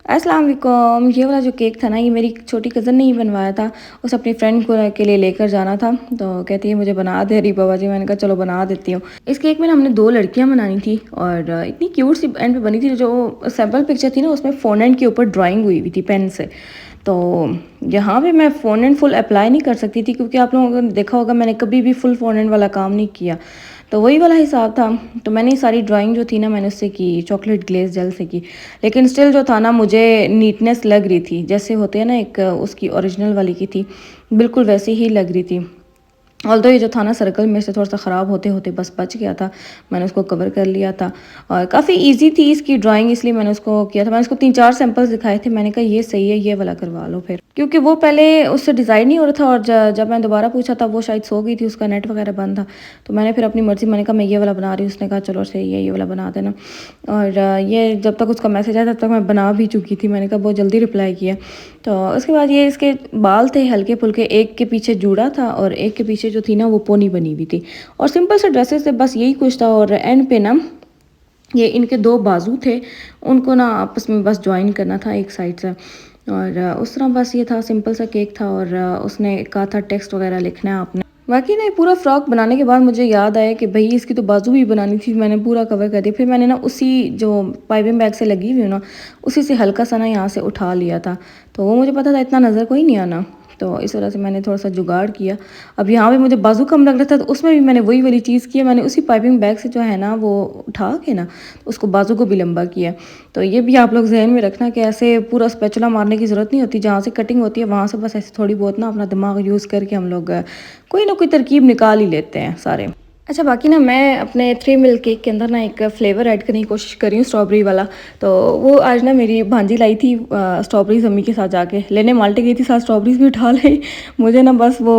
अस्सलाम वालेकुम। ये वाला जो केक था ना, ये मेरी छोटी कज़न ने ही बनवाया था। उसे अपनी फ्रेंड को के लिए लेकर जाना था, तो कहती है मुझे बना दे रही बाबा जी। मैंने कहा चलो बना देती हूँ। इस केक में ना हमने 2 लड़कियाँ बनानी थी और इतनी क्यूट सी एंड पे बनी थी। जो सैम्पल पिक्चर थी ना, उसमें फ़ॉन्डेंट के ऊपर ड्राइंग हुई हुई थी पेन से। तो यहाँ पे मैं फ़ॉन्डेंट फुल अप्लाई नहीं कर सकती थी, क्योंकि आप लोगों ने देखा होगा मैंने कभी भी फुल फ़ॉन्डेंट वाला काम नहीं किया। तो वही वाला हिसाब था। तो मैंने सारी ड्राइंग जो थी ना, मैंने उससे की, चॉकलेट ग्लेज जेल से की। लेकिन स्टिल जो था ना, मुझे नीटनेस लग रही थी, जैसे होते हैं ना, एक उसकी ओरिजिनल वाली की थी, बिल्कुल वैसी ही लग रही थी। ऑल्दो ये जो था ना, सर्कल में से थोड़ा सा ख़राब होते होते बस बच गया था। मैंने उसको कवर कर लिया था और काफ़ी इजी थी इसकी ड्राइंग, इसलिए मैंने उसको किया था। मैंने उसको 3-4 सैंपल्स दिखाए थे। मैंने कहा ये सही है, ये वाला करवा लो फिर, क्योंकि वो पहले उससे डिज़ाइन नहीं हो रहा था। और जब मैं दोबारा पूछा था, वो शायद सो गई थी, उसका नेट वगैरह बंद था। तो मैंने फिर अपनी मर्ज़ी, मैंने कहा मैं ये वाला बना रही हूँ। उसने कहा चलो सही है, ये वाला बना देना। और ये जब तक उसका मैसेज आया तब तक मैं बना भी चुकी थी। मैंने कहा बहुत जल्दी रिप्लाई किया। तो उसके बाद ये इसके बाल थे हल्के फुल्के, एक के पीछे जूड़ा था और एक के पीछे जो थी ना, वो पोनी बनी हुई थी। और सिंपल से ड्रेसेस थे, बस यही कुछ था। और एंड पे ना, ये इनके 2 बाजू थे, उनको ना आपस में बस ज्वाइन करना था एक साइड से। और उस तरह बस ये था, सिंपल सा केक था। और उसने कहा था टेक्स्ट वगैरह लिखना है आपने। बाकी ना, पूरा फ्रॉक बनाने के बाद मुझे याद आया कि भाई इसकी तो बाजू भी बनानी थी। मैंने पूरा कवर कर दिया। फिर मैंने ना उसी जो पाइपिंग बैग से लगी हुई है ना, उसी से हल्का सा ना यहाँ से उठा लिया था। तो वो मुझे पता था इतना नज़र कोई नहीं आना, तो इस वजह से मैंने थोड़ा सा जुगाड़ किया। अब यहाँ पे मुझे बाजू कम लग रहा था, तो उसमें भी मैंने वही वाली चीज़ की है। मैंने उसी पाइपिंग बैग से जो है ना, वो उठा के ना, उसको बाजू को भी लंबा किया। तो ये भी आप लोग जहन में रखना कि ऐसे पूरा स्पैचुला मारने की ज़रूरत नहीं होती। जहाँ से कटिंग होती है वहाँ से बस ऐसे थोड़ी बहुत ना अपना दिमाग यूज़ करके हम लोग कोई ना कोई तरकीब निकाल ही लेते हैं सारे। अच्छा, बाकी ना मैं अपने 3 मिल्क केक के अंदर ना एक फ्लेवर ऐड करने की कोशिश कर रही हूँ, स्ट्रॉबेरी वाला। तो वो आज ना मेरी भांजी लाई थी स्ट्रॉबेरीज, अम्मी के साथ जाके लेने माल्टे गई थी, साथ स्ट्रॉबेरीज भी उठा ली। मुझे ना बस वो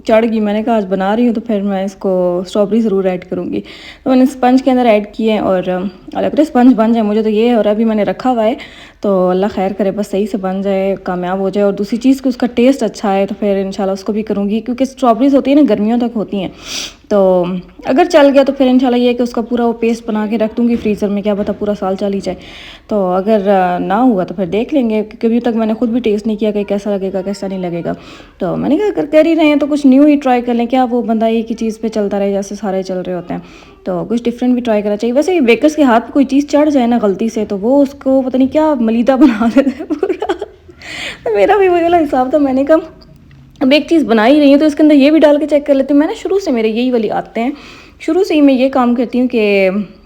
चढ़ गई। मैंने कहा आज बना रही हूँ तो फिर मैं इसको स्ट्रॉबेरी ज़रूर ऐड करूँगी। तो मैंने स्पंज के अंदर ऐड किए और अगर स्पंज बन जाए, मुझे तो ये और अभी मैंने रखा हुआ है, तो अल्लाह खैर करे, बस सही से बन जाए, कामयाब हो जाए। और दूसरी चीज़ कि उसका टेस्ट अच्छा है, तो फिर इंशाल्लाह उसको भी करूँगी, क्योंकि स्ट्रॉबेरीज होती है ना, गर्मियों तक होती हैं। तो अगर चल गया तो फिर इंशाल्लाह ये है कि उसका पूरा वो पेस्ट बना के रख दूँगी फ्रीज़र में, क्या पता पूरा साल चल ही जाए। तो अगर ना हुआ तो फिर देख लेंगे, क्योंकि अभी तक मैंने खुद भी टेस्ट नहीं किया कि कैसा लगेगा कैसा नहीं लगेगा। तो मैंने कहा अगर कर ही रहे हैं तो कुछ न्यू ही ट्राई कर लें। क्या वो बंदा एक ही चीज़ पे चलता रहे जैसे सारे चल रहे होते हैं, तो कुछ डिफरेंट भी ट्राई करना चाहिए। वैसे बेकर्स के हाथ पे कोई चीज़ चढ़ जाए ना गलती से, तो वो उसको पता नहीं क्या मलीदा बना देता है पूरा। तो मेरा भी वही वाला हिसाब था। मैंने कहा अब एक चीज़ बना ही रही हूँ तो इसके अंदर ये भी डाल के चेक कर लेती हूँ। मैंने शुरू से मेरे यही वाली आते हैं, शुरू से ही मैं ये काम करती हूँ कि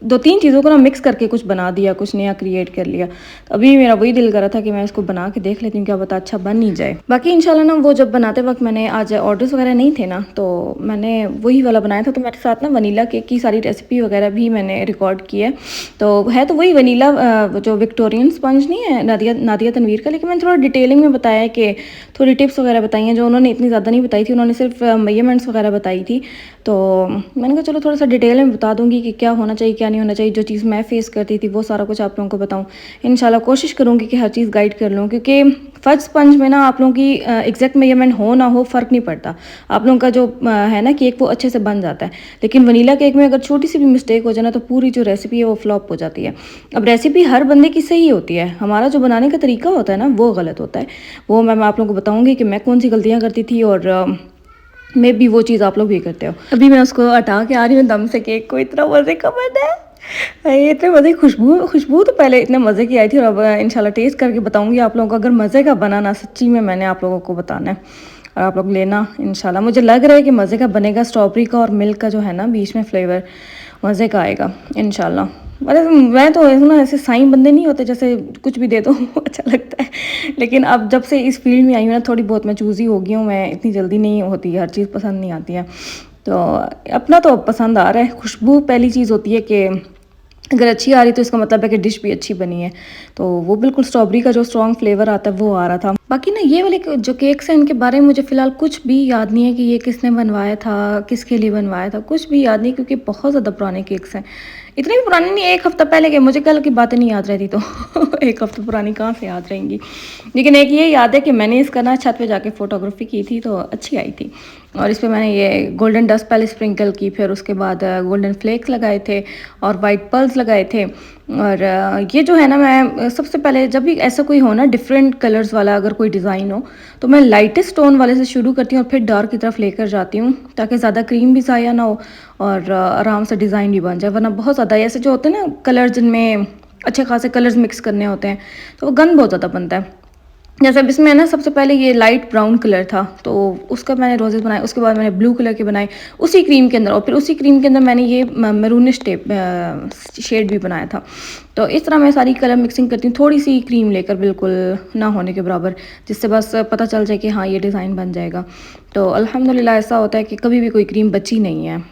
2-3 चीज़ों को ना मिक्स करके कुछ बना दिया, कुछ नया क्रिएट कर लिया। तो अभी मेरा वही दिल कर रहा था कि मैं इसको बना के देख लेती हूँ, क्या पता अच्छा बन ही जाए। बाकी इंशाल्लाह ना, वो जब बनाते वक्त मैंने आज ऑर्डर्स वगैरह नहीं थे ना, तो मैंने वही वाला बनाया था। तो मेरे साथ ना वनीला केक की सारी रेसिपी वगैरह भी मैंने रिकॉर्ड की है। तो है तो वही वनीला, जो विक्टोरियन स्पंज नहीं है नादिया तनवीर का, लेकिन मैंने थोड़ा डिटेलिंग में बताया है कि थोड़ी टिप्स वगैरह बताई हैं, जो उन्होंने इतनी ज़्यादा नहीं बताई थी। उन्होंने सिर्फ मेजरमेंट्स वगैरह बताई थी। तो मैंने कहा चलो थोड़ा सा डिटेल में बता दूंगी कि क्या होना चाहिए क्या नहीं होना चाहिए। जो चीज़ मैं फेस करती थी वो सारा कुछ आप लोगों को बताऊं। इंशाल्लाह कोशिश करूंगी कि हर चीज़ गाइड कर लूँ, क्योंकि फर्स्ट स्पंज में ना आप लोगों की एग्जैक्ट मेजरमेंट हो ना हो फ़र्क नहीं पड़ता। आप लोगों का जो है ना केक, वो अच्छे से बन जाता है। लेकिन वनीला केक में अगर छोटी सी भी मिस्टेक हो जाए ना, तो पूरी जो रेसिपी है वो फ्लॉप हो जाती है। अब रेसिपी हर बंदे की सही होती है, हमारा जो बनाने का तरीका होता है ना, वो गलत होता है। वो मैं आप लोगों को बताऊंगी कि मैं कौन सी गलतियाँ करती थी, और मे भी वो चीज़ आप लोग भी करते हो। अभी मैं उसको हटा के आ रही हूँ दम से केक को। इतना मज़े का बना है, ये इतने मज़े, खुशबू खुशबू तो पहले इतने मज़े की आई थी। और अब इंशाल्लाह टेस्ट करके बताऊंगी आप लोगों को। अगर मज़े का बना ना, सच्ची में मैंने आप लोगों को बताना है, और आप लोग लेना इंशाल्लाह। मुझे लग रहा है कि मज़े का बनेगा। स्ट्रॉबेरी का और मिल्क का जो है ना बीच में फ्लेवर, मज़े का आएगा इंशाल्लाह। मतलब मैं तो ना ऐसे साईं बंदे नहीं होते, जैसे कुछ भी दे दो अच्छा लगता है। लेकिन अब जब से इस फील्ड में आई हूँ ना, थोड़ी बहुत मैं चूज़ी हो गई हूँ। मैं इतनी जल्दी नहीं होती, हर चीज़ पसंद नहीं आती है। तो अपना तो पसंद आ रहा है। खुशबू पहली चीज़ होती है कि अगर अच्छी आ रही तो इसका मतलब है कि डिश भी अच्छी बनी है। तो वो बिल्कुल स्ट्रॉबेरी का जो स्ट्रॉन्ग फ्लेवर आता है वो आ रहा था। बाकी ना, ये वाले जो केक्स हैं, इनके बारे में मुझे फ़िलहाल कुछ भी याद नहीं है कि ये किसने बनवाया था, किसके लिए बनवाया था, कुछ भी याद नहीं, क्योंकि बहुत ज़्यादा पुराने केक्स हैं। इतने भी पुराने नहीं, 1 हफ़्ता पहले के। मुझे कल की बातें नहीं याद रहती, तो 1 हफ़्ता पुरानी कहाँ से याद रहेंगी। लेकिन एक ये याद है कि मैंने इसका ना छत पे जाके फ़ोटोग्राफी की थी, तो अच्छी आई थी। और इस पे मैंने ये गोल्डन डस्ट पहले स्प्रिंकल की, फिर उसके बाद गोल्डन फ्लेक्स लगाए थे और वाइट पर्ल्स लगाए थे। और ये जो है ना, मैं सबसे पहले जब भी ऐसा कोई हो ना डिफरेंट कलर्स वाला अगर कोई डिज़ाइन हो, तो मैं लाइटेस्ट टोन वाले से शुरू करती हूँ और फिर डार्क की तरफ लेकर जाती हूँ, ताकि ज़्यादा क्रीम भी ज़ाया ना हो और आराम से डिज़ाइन भी बन जाए। वरना बहुत ज़्यादा ऐसे जो होते हैं ना कलर, जिनमें अच्छे खासे कलर्स मिक्स करने होते हैं, तो वो गंद बहुत ज़्यादा बनता है। जैसे अब इसमें ना सबसे पहले ये लाइट ब्राउन कलर था, तो उसका मैंने रोजेस बनाए, उसके बाद मैंने ब्लू कलर के बनाए उसी क्रीम के अंदर, और फिर उसी क्रीम के अंदर मैंने ये मैरूनिश टेप शेड भी बनाया था। तो इस तरह मैं सारी कलर मिक्सिंग करती हूँ, थोड़ी सी क्रीम लेकर, बिल्कुल ना होने के बराबर, जिससे बस पता चल जाए कि हाँ ये डिज़ाइन बन जाएगा। तो अल्हम्दुलिल्लाह ऐसा होता है कि कभी भी कोई क्रीम बची नहीं है।